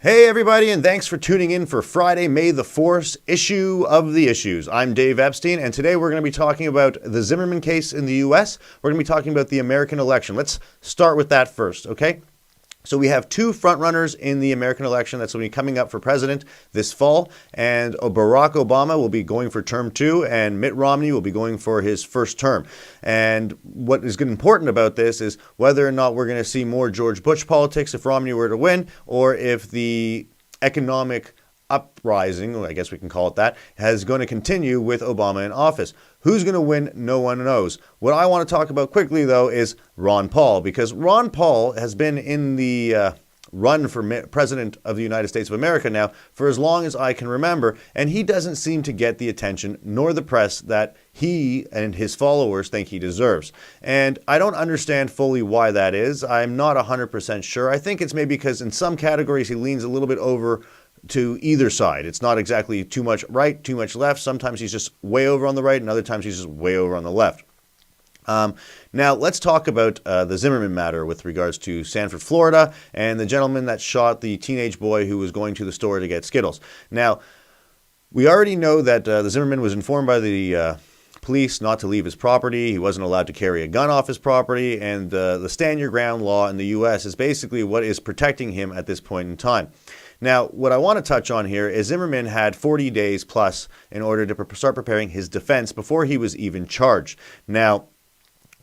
Hey everybody, and thanks for tuning in for Friday, May the 4th issue of The Issues. I'm Dave Epstein, and today we're going to be talking about the Zimmerman case in the U.S. We're going to be talking about the American election. Let's start with that first, okay? So we have two frontrunners in the American election that's going to be coming up for president this fall, and Barack Obama will be going for term 2, and Mitt Romney will be going for his first term. And what is important about this is whether or not we're going to see more George Bush politics if Romney were to win, or if the economic uprising, I guess we can call it that, is going to continue with Obama in office. Who's going to win? No one knows. What I want to talk about quickly, though, is Ron Paul, because Ron Paul has been in the run for President of the United States of America now for as long as I can remember, and he doesn't seem to get the attention nor the press that he and his followers think he deserves. And I don't understand fully why that is. I'm not 100% sure. I think it's maybe because in some categories he leans a little bit over to either side. It's not exactly too much right, too much left. Sometimes he's just way over on the right, and other times he's just way over on the left. Now, let's talk about the Zimmerman matter with regards to Sanford, Florida, and the gentleman that shot the teenage boy who was going to the store to get Skittles. Now, we already know that the Zimmerman was informed by the police not to leave his property. He wasn't allowed to carry a gun off his property, and the stand your ground law in the U.S. is basically what is protecting him at this point in time. Now, what I want to touch on here is Zimmerman had 40 days plus in order to start preparing his defense before he was even charged. Now,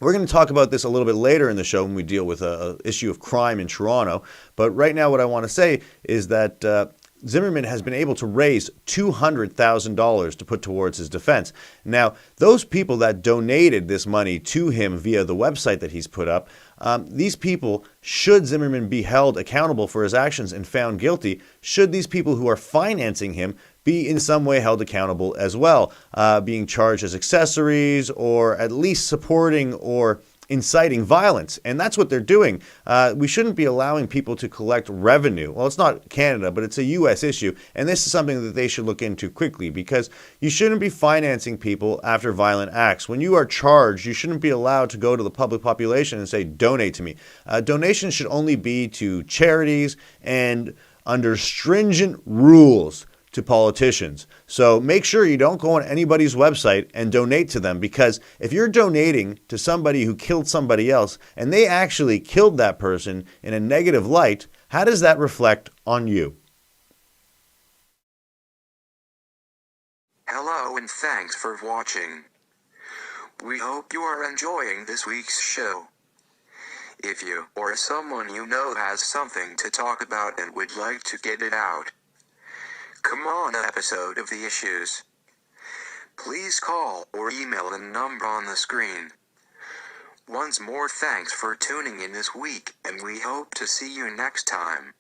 we're going to talk about this a little bit later in the show when we deal with an issue of crime in Toronto. But right now what I want to say is that Zimmerman has been able to raise $200,000 to put towards his defense. Now, those people that donated this money to him via the website that he's put up, these people, should Zimmerman be held accountable for his actions and found guilty, should these people who are financing him be in some way held accountable as well, being charged as accessories or at least supporting or inciting violence. And that's what they're doing. We shouldn't be allowing people to collect revenue. Well, it's not Canada, but it's a U.S. issue. And this is something that they should look into quickly, because you shouldn't be financing people after violent acts. When you are charged, you shouldn't be allowed to go to the public population and say, donate to me. Donations should only be to charities and under stringent rules to politicians. So make sure you don't go on anybody's website and donate to them, because if you're donating to somebody who killed somebody else and they actually killed that person in a negative light, how does that reflect on you? Hello and thanks for watching. We hope you are enjoying this week's show. If you or someone you know has something to talk about and would like to get it out, come on an episode of The Issues. Please call or email the number on the screen. Once more, thanks for tuning in this week, and we hope to see you next time.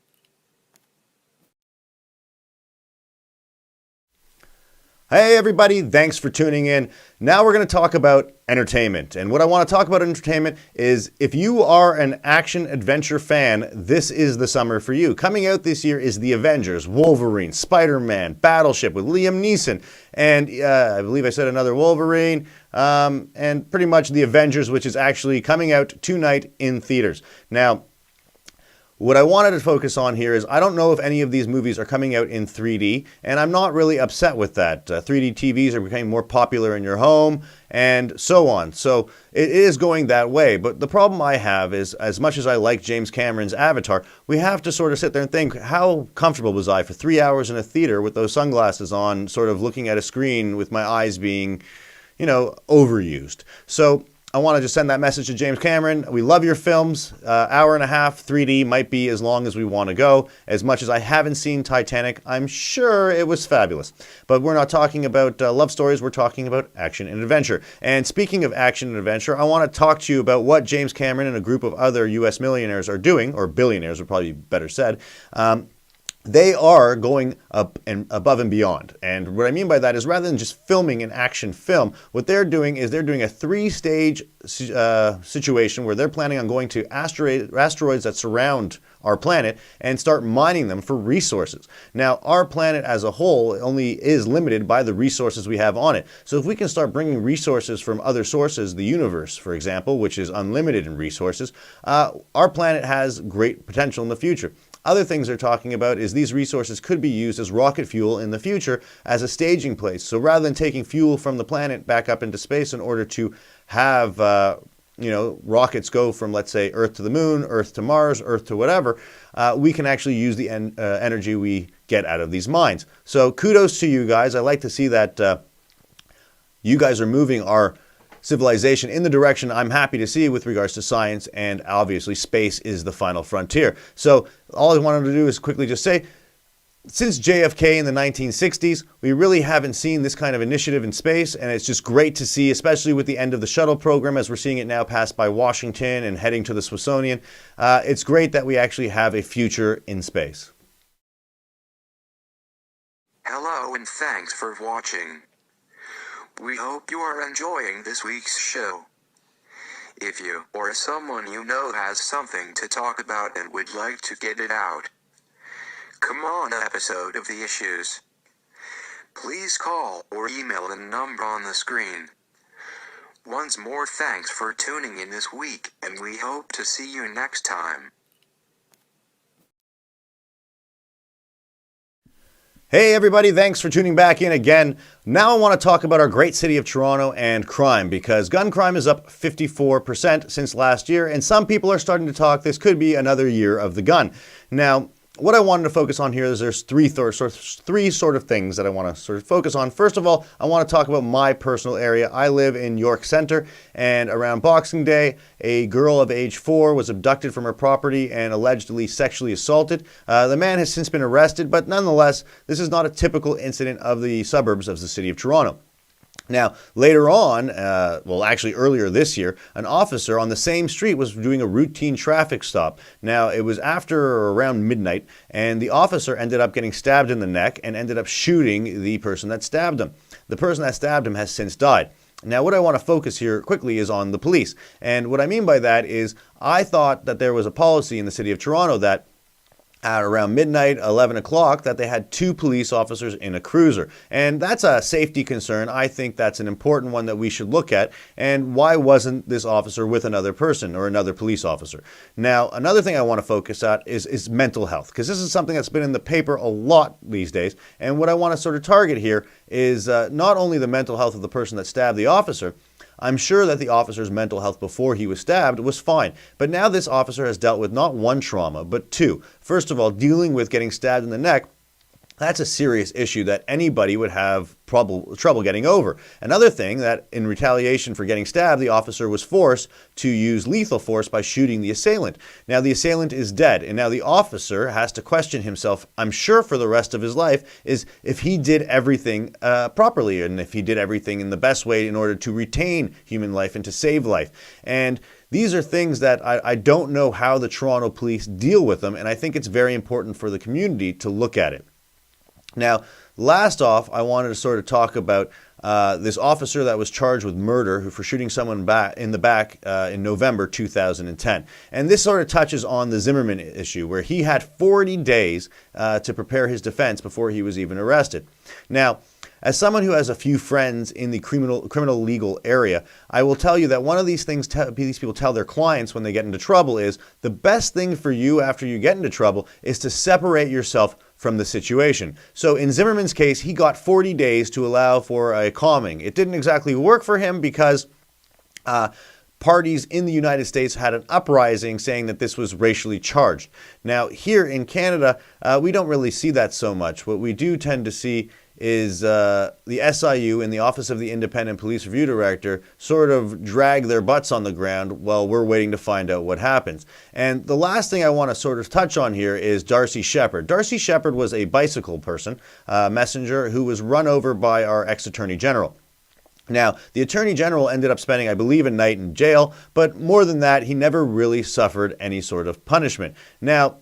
Hey everybody, thanks for tuning in. Now we're going to talk about entertainment. And what I want to talk about entertainment is, if you are an action-adventure fan, this is the summer for you. Coming out this year is The Avengers, Wolverine, Spider-Man, Battleship with Liam Neeson, and I believe I said another Wolverine, and pretty much The Avengers, which is actually coming out tonight in theaters. Now, what I wanted to focus on here is, I don't know if any of these movies are coming out in 3D, and I'm not really upset with that. 3D TVs are becoming more popular in your home, and so on. So it is going that way. But the problem I have is, as much as I like James Cameron's Avatar, we have to sort of sit there and think, how comfortable was I for 3 hours in a theater with those sunglasses on, sort of looking at a screen with my eyes being, overused. So I want to just send that message to James Cameron. We love your films. Hour and a half, 3D might be as long as we want to go. As much as I haven't seen Titanic, I'm sure it was fabulous. But we're not talking about love stories. We're talking about action and adventure. And speaking of action and adventure, I want to talk to you about what James Cameron and a group of other U.S. millionaires are doing, or billionaires would probably be better said. They are going up and above and beyond. And what I mean by that is, rather than just filming an action film, what they're doing is they're doing a 3-stage situation where they're planning on going to asteroids that surround our planet and start mining them for resources. Now, our planet as a whole only is limited by the resources we have on it. So if we can start bringing resources from other sources, the universe, for example, which is unlimited in resources, our planet has great potential in the future. Other things they're talking about is these resources could be used as rocket fuel in the future as a staging place. So rather than taking fuel from the planet back up into space in order to have rockets go from, let's say, Earth to the moon, Earth to Mars, Earth to whatever, we can actually use the energy we get out of these mines. So kudos to you guys. I like to see that you guys are moving our civilization in the direction I'm happy to see with regards to science, and obviously space is the final frontier. So all I wanted to do is quickly just say, since JFK in the 1960s, we really haven't seen this kind of initiative in space, and it's just great to see, especially with the end of the shuttle program, as we're seeing it now pass by Washington and heading to the Smithsonian. It's great that we actually have a future in space. Hello and thanks for watching. We hope you are enjoying this week's show. If you or someone you know has something to talk about and would like to get it out, come on an episode of The Issues. Please call or email the number on the screen. Once more, thanks for tuning in this week, and we hope to see you next time. Hey everybody, thanks for tuning back in again. Now I want to talk about our great city of Toronto and crime, because gun crime is up 54% since last year, and some people are starting to talk this could be another year of the gun. Now, what I wanted to focus on here is there's three sort of things that I want to sort of focus on. First of all, I want to talk about my personal area. I live in York Center, and around Boxing Day, a girl of age 4 was abducted from her property and allegedly sexually assaulted. The man has since been arrested, but nonetheless, this is not a typical incident of the suburbs of the city of Toronto. Now, later on, actually earlier this year, an officer on the same street was doing a routine traffic stop. Now, it was after or around midnight, and the officer ended up getting stabbed in the neck and ended up shooting the person that stabbed him. The person that stabbed him has since died. Now, what I want to focus here quickly is on the police. And what I mean by that is I thought that there was a policy in the city of Toronto that at around midnight, 11 o'clock, that they had 2 police officers in a cruiser. And that's a safety concern. I think that's an important one that we should look at. And why wasn't this officer with another person or another police officer? Now, another thing I want to focus on is mental health, because this is something that's been in the paper a lot these days. And what I want to sort of target here is not only the mental health of the person that stabbed the officer. I'm sure that the officer's mental health before he was stabbed was fine, but now this officer has dealt with not one trauma, but 2. First of all, dealing with getting stabbed in the neck. That's a serious issue that anybody would have trouble getting over. Another thing, that in retaliation for getting stabbed, the officer was forced to use lethal force by shooting the assailant. Now the assailant is dead, and now the officer has to question himself, I'm sure for the rest of his life, is if he did everything properly, and if he did everything in the best way in order to retain human life and to save life. And these are things that I don't know how the Toronto police deal with them, and I think it's very important for the community to look at it. Now, last off, I wanted to sort of talk about this officer that was charged with murder for shooting someone in the back in November 2010. And this sort of touches on the Zimmerman issue, where he had 40 days to prepare his defense before he was even arrested. Now, as someone who has a few friends in the criminal legal area, I will tell you that one of these things these people tell their clients when they get into trouble is the best thing for you after you get into trouble is to separate yourself from the situation. So in Zimmerman's case, he got 40 days to allow for a calming. It didn't exactly work for him because parties in the United States had an uprising saying that this was racially charged. Now, here in Canada, we don't really see that so much. What we do tend to see is the SIU and the Office of the Independent Police Review Director sort of drag their butts on the ground while we're waiting to find out what happens. And the last thing I want to sort of touch on here is Darcy Shepherd. Darcy Shepherd was a bicycle person, messenger, who was run over by our ex-Attorney General. Now, the Attorney General ended up spending, I believe, a night in jail, but more than that, he never really suffered any sort of punishment. Now,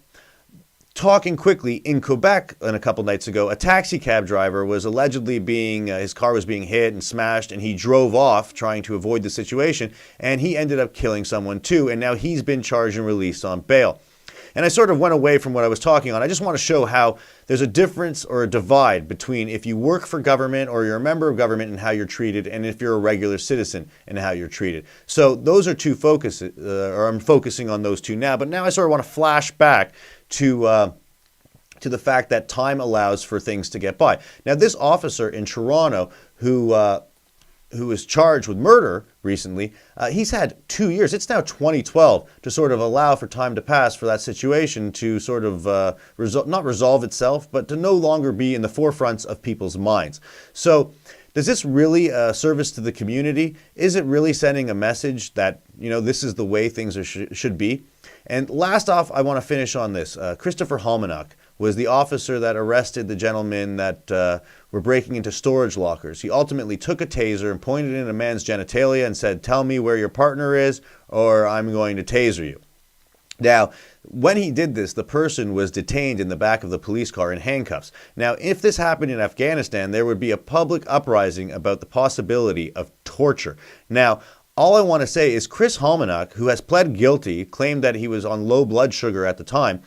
talking quickly, in Quebec, a couple nights ago, a taxi cab driver was allegedly his car was being hit and smashed, and he drove off trying to avoid the situation, and he ended up killing someone too, and now he's been charged and released on bail. And I sort of went away from what I was talking on. I just want to show how there's a difference or a divide between if you work for government or you're a member of government and how you're treated, and if you're a regular citizen and how you're treated. So those are two focuses, or I'm focusing on those two now. But now I sort of want to flash back to the fact that time allows for things to get by. Now, this officer in Toronto who was charged with murder recently, he's had 2 years. It's now 2012 to sort of allow for time to pass for that situation to sort of not resolve itself, but to no longer be in the forefronts of people's minds. So does this really service to the community? Is it really sending a message that, this is the way things should be? And last off, I want to finish on this. Christopher Halmanuk was the officer that arrested the gentlemen that were breaking into storage lockers. He ultimately took a taser and pointed it in a man's genitalia and said, "Tell me where your partner is or I'm going to taser you." Now, when he did this, the person was detained in the back of the police car in handcuffs. Now, if this happened in Afghanistan, there would be a public uprising about the possibility of torture. Now, all I want to say is Chris Halmanuk, who has pled guilty, claimed that he was on low blood sugar at the time,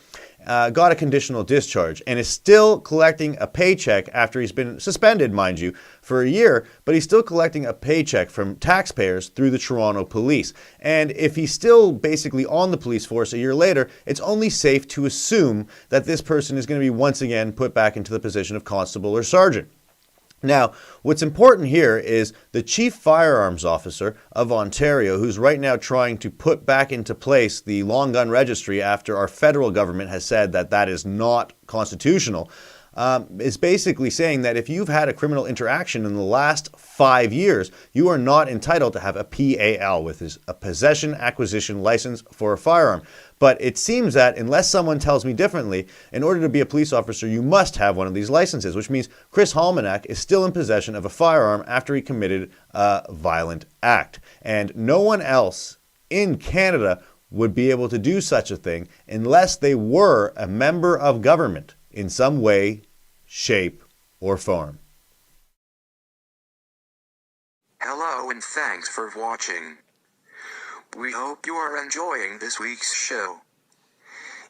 got a conditional discharge and is still collecting a paycheck after he's been suspended, mind you, for a year, but he's still collecting a paycheck from taxpayers through the Toronto police. And if he's still basically on the police force a year later, it's only safe to assume that this person is going to be once again put back into the position of constable or sergeant. Now, what's important here is the chief firearms officer of Ontario, who's right now trying to put back into place the long gun registry after our federal government has said that that is not constitutional, is basically saying that if you've had a criminal interaction in the last 5 years, you are not entitled to have a PAL, which is a possession acquisition license for a firearm. But it seems that unless someone tells me differently, in order to be a police officer, you must have one of these licenses, which means Chris Halmanuk is still in possession of a firearm after he committed a violent act. And no one else in Canada would be able to do such a thing unless they were a member of government in some way, shape, or form. Hello and thanks for watching. We hope you are enjoying this week's show.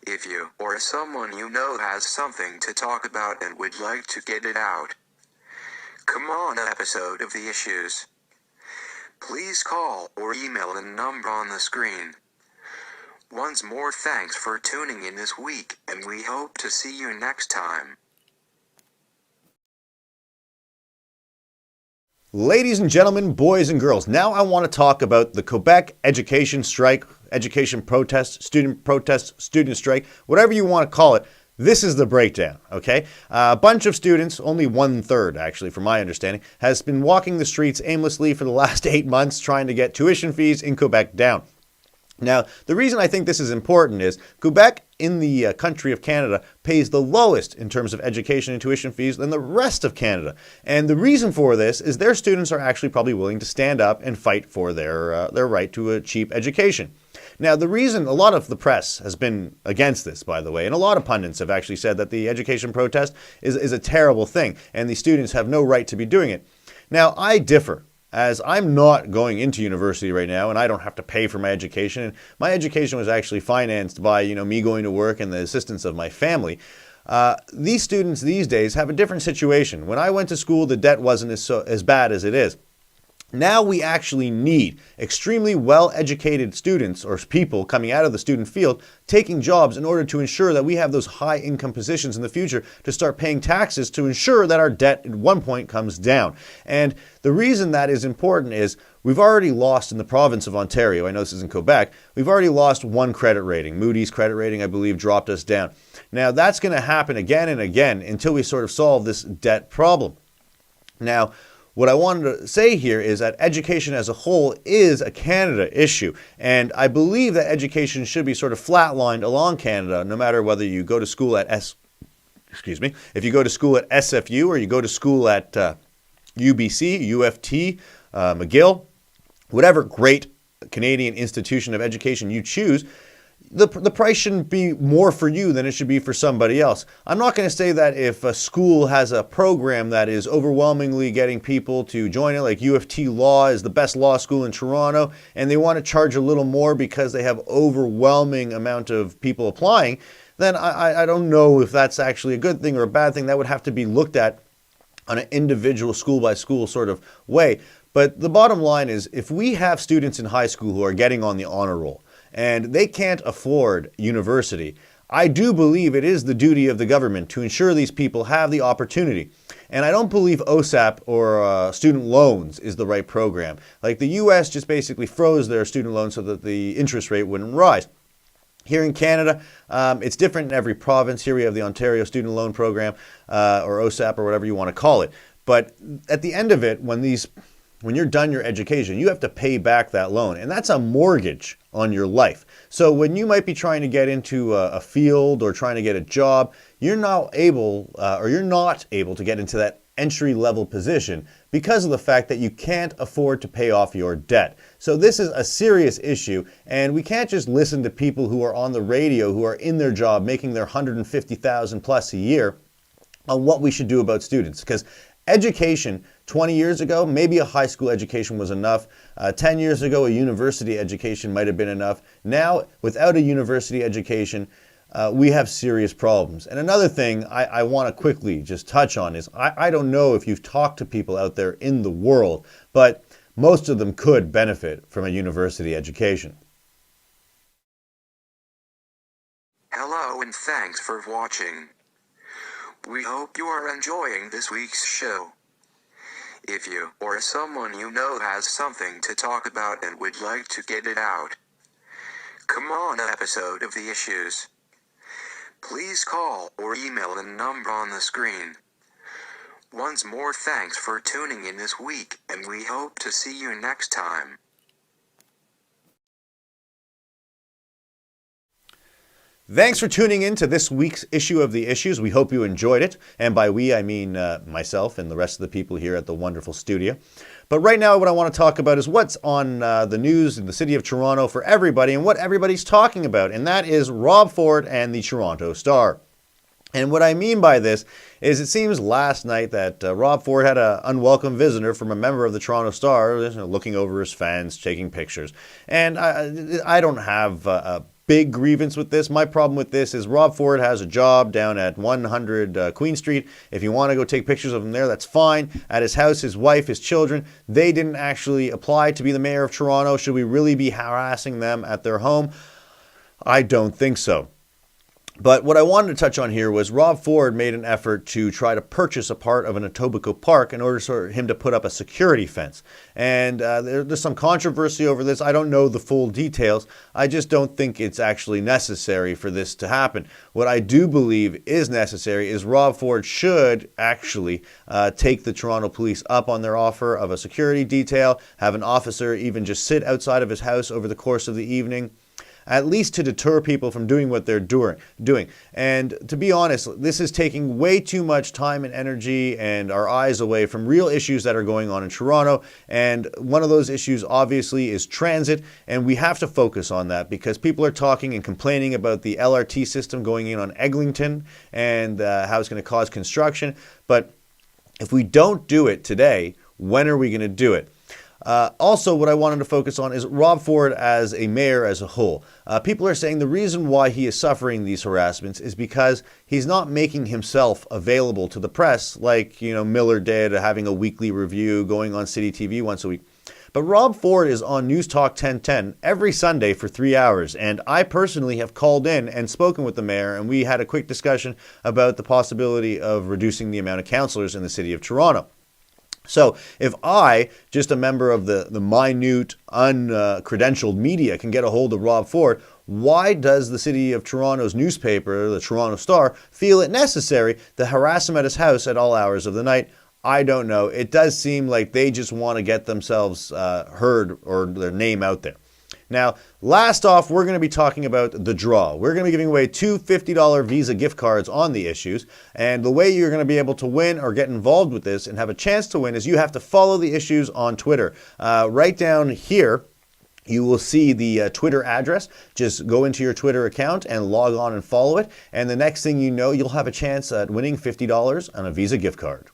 If you or someone you know has something to talk about and would like to get it out, come on an episode of The Issues. Please call or email the number on the screen. Once more, thanks for tuning in this week, and we hope to see you next time. Ladies and gentlemen, boys and girls, now I want to talk about the Quebec education strike, education protest, student strike, whatever you want to call it. This is the breakdown, okay? A bunch of students, only 1/3 actually from my understanding, has been walking the streets aimlessly for the last 8 months trying to get tuition fees in Quebec down. Now, the reason I think this is important is Quebec in the country of Canada pays the lowest in terms of education and tuition fees than the rest of Canada. And the reason for this is their students are actually probably willing to stand up and fight for their right to a cheap education. Now, the reason a lot of the press has been against this, by the way, and a lot of pundits have actually said that the education protest is a terrible thing and the students have no right to be doing it. Now, I differ, as I'm not going into university right now and I don't have to pay for my education. And my education was actually financed by, me going to work and the assistance of my family. These students these days have a different situation. When I went to school, the debt wasn't as bad as it is. Now we actually need extremely well-educated students or people coming out of the student field taking jobs in order to ensure that we have those high-income positions in the future to start paying taxes to ensure that our debt at one point comes down. And the reason that is important is we've already lost in the province of Ontario, I know this is in Quebec, we've already lost one credit rating. Moody's credit rating, I believe, dropped us down. Now that's going to happen again and again until we sort of solve this debt problem. Now, what I wanted to say here is that education as a whole is a Canada issue, and I believe that education should be sort of flatlined along Canada, no matter whether you go to school at if you go to school at SFU or you go to school at UBC, UFT, McGill, whatever great Canadian institution of education you choose. The price shouldn't be more for you than it should be for somebody else. I'm not going to say that if a school has a program that is overwhelmingly getting people to join it, like UFT Law is the best law school in Toronto, and they want to charge a little more because they have overwhelming amount of people applying, then I don't know if that's actually a good thing or a bad thing. That would have to be looked at on an individual school by school sort of way. But the bottom line is if we have students in high school who are getting on the honor roll, and they can't afford university, I do believe it is the duty of the government to ensure these people have the opportunity. And I don't believe OSAP or student loans is the right program. Like the US just basically froze their student loans so that the interest rate wouldn't rise. Here in Canada, it's different in every province. Here we have the Ontario Student Loan Program, or OSAP, or whatever you want to call it. But at the end of it, when you're done your education, you have to pay back that loan. And that's a mortgage on your life. So when you might be trying to get into a field or trying to get a job, you're not able to get into that entry-level position because of the fact that you can't afford to pay off your debt. So this is a serious issue, and we can't just listen to people who are on the radio, who are in their job, making their $150,000 plus a year, on what we should do about students. Because education 20 years ago, maybe a high school education was enough. 10 years ago, a university education might have been enough. Now, without a university education, we have serious problems. And another thing I want to quickly just touch on is I don't know if you've talked to people out there in the world, but most of them could benefit from a university education. Hello and thanks for watching. We hope you are enjoying this week's show. If you or someone you know has something to talk about and would like to get it out, come on an episode of The Issues. Please call or email the number on the screen. Once more, thanks for tuning in this week, and we hope to see you next time. Thanks for tuning in to this week's issue of The Issues. We hope you enjoyed it. And by we, I mean myself and the rest of the people here at the wonderful studio. But right now, what I want to talk about is what's on the news in the city of Toronto for everybody and what everybody's talking about. And that is Rob Ford and the Toronto Star. And what I mean by this is it seems last night that Rob Ford had an unwelcome visitor from a member of the Toronto Star, looking over his fence, taking pictures. And I don't have a big grievance with this. My problem with this is Rob Ford has a job down at 100 Queen Street. If you want to go take pictures of him there, that's fine. At his house, his wife, his children, they didn't actually apply to be the mayor of Toronto. Should we really be harassing them at their home? I don't think so. But what I wanted to touch on here was Rob Ford made an effort to try to purchase a part of an Etobicoke Park in order for him to put up a security fence. And there's some controversy over this. I don't know the full details. I just don't think it's actually necessary for this to happen. What I do believe is necessary is Rob Ford should actually take the Toronto police up on their offer of a security detail, have an officer even just sit outside of his house over the course of the evening, at least to deter people from doing what they're doing. And to be honest, this is taking way too much time and energy and our eyes away from real issues that are going on in Toronto. And one of those issues, obviously, is transit. And we have to focus on that because people are talking and complaining about the LRT system going in on Eglinton and how it's going to cause construction. But if we don't do it today, when are we going to do it? Also, what I wanted to focus on is Rob Ford as a mayor as a whole. People are saying the reason why he is suffering these harassments is because he's not making himself available to the press like, Miller did, having a weekly review, going on City TV once a week. But Rob Ford is on News Talk 1010 every Sunday for 3 hours, and I personally have called in and spoken with the mayor, and we had a quick discussion about the possibility of reducing the amount of councillors in the city of Toronto. So if I, just a member of the minute, uncredentialed media, can get a hold of Rob Ford, why does the City of Toronto's newspaper, the Toronto Star, feel it necessary to harass him at his house at all hours of the night? I don't know. It does seem like they just want to get themselves heard or their name out there. Now, last off, we're going to be talking about the draw. We're going to be giving away two $50 Visa gift cards on The Issues. And the way you're going to be able to win or get involved with this and have a chance to win is you have to follow The Issues on Twitter. Right down here, you will see the Twitter address. Just go into your Twitter account and log on and follow it. And the next thing you know, you'll have a chance at winning $50 on a Visa gift card.